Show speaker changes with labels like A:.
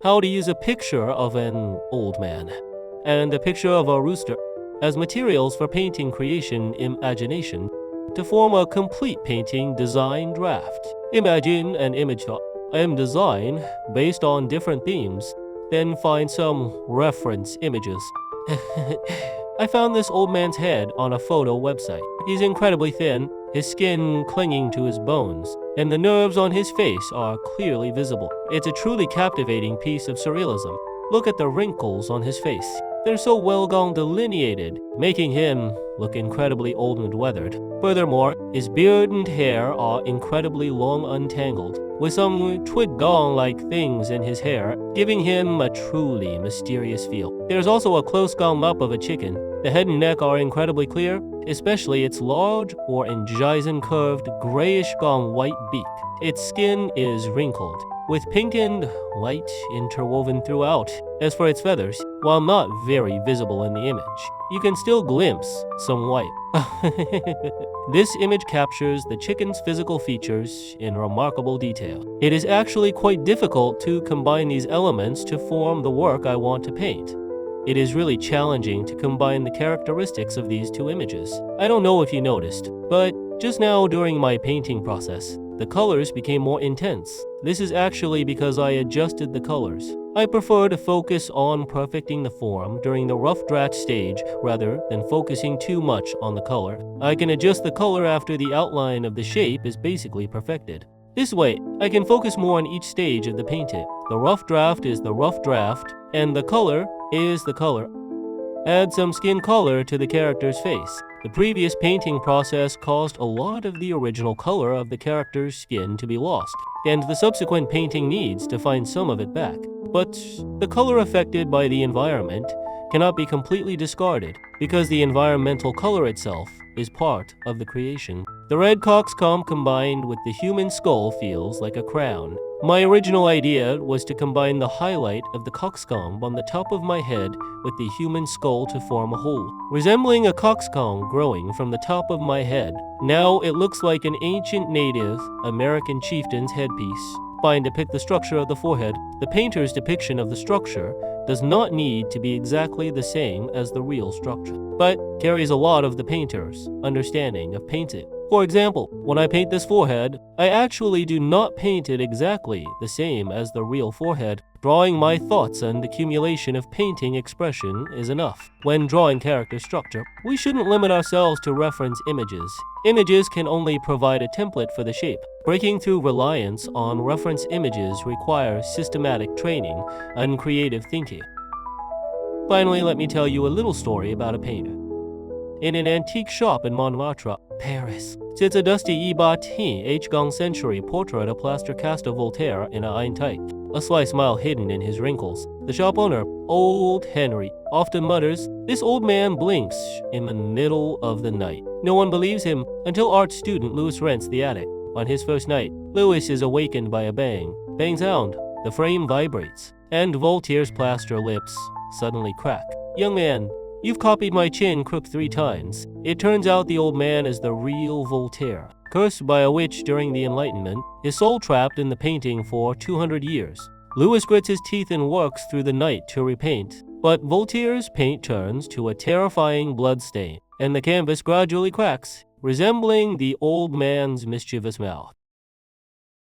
A: how to use a picture of an old man and a picture of a rooster as materials for painting creation imagination to form a complete painting design draft. Imagine an image and design based on different themes, then find some reference images. I found this old man's head on a photo website. He's incredibly thin, his skin clinging to his bones, and the nerves on his face are clearly visible. It's a truly captivating piece of surrealism. Look at the wrinkles on his face. They're so well delineated, making him look incredibly old and weathered. Furthermore, his beard and hair are incredibly long untangled, with some twig gong-like things in his hair, giving him a truly mysterious feel. There's also a close gum up of a chicken. The head and neck are incredibly clear, especially its large or incised curved grayish gong white beak. Its skin is wrinkled, with pink and white interwoven throughout. As for its feathers, while not very visible in the image, you can still glimpse some white. This image captures the chicken's physical features in remarkable detail. It is actually quite difficult to combine these elements to form the work I want to paint. It is really challenging to combine the characteristics of these two images. I don't know if you noticed, but just now during my painting process, the colors became more intense. This is actually because I adjusted the colors. I prefer to focus on perfecting the form during the rough draft stage rather than focusing too much on the color. I can adjust the color after the outline of the shape is basically perfected. This way, I can focus more on each stage of the painting. The rough draft is the rough draft, and the color is the color. Add some skin color to the character's face. The previous painting process caused a lot of the original color of the character's skin to be lost, and the subsequent painting needs to find some of it back. But the color affected by the environment cannot be completely discarded because the environmental color itself is part of the creation. The red cockscomb combined with the human skull feels like a crown. My original idea was to combine the highlight of the cockscomb on the top of my head with the human skull to form a whole, resembling a cockscomb growing from the top of my head. Now it looks like an ancient Native American chieftain's headpiece. Fine to depict the structure of the forehead, the painter's depiction of the structure does not need to be exactly the same as the real structure, but carries a lot of the painter's understanding of painting. For example, when I paint this forehead, I actually do not paint it exactly the same as the real forehead. Drawing my thoughts and accumulation of painting expression is enough. When drawing character structure, we shouldn't limit ourselves to reference images. Images can only provide a template for the shape. Breaking through reliance on reference images requires systematic training and creative thinking. Finally, let me tell you a little story about a painter. In an antique shop in Montmartre, Paris, sits a dusty H-gang century portrait of plaster cast of Voltaire in a Einteich, a sly smile hidden in his wrinkles. The shop owner, Old Henry, often mutters, "This old man blinks in the middle of the night." No one believes him until art student Louis rents the attic. On his first night, Louis is awakened by a bang. Bang sound, the frame vibrates, and Voltaire's plaster lips suddenly crack. "Young man, you've copied my chin crook 3 times. It turns out the old man is the real Voltaire, cursed by a witch during the Enlightenment, his soul trapped in the painting for 200 years. Louis grits his teeth and works through the night to repaint, but Voltaire's paint turns to a terrifying blood stain, and the canvas gradually cracks, resembling the old man's mischievous mouth.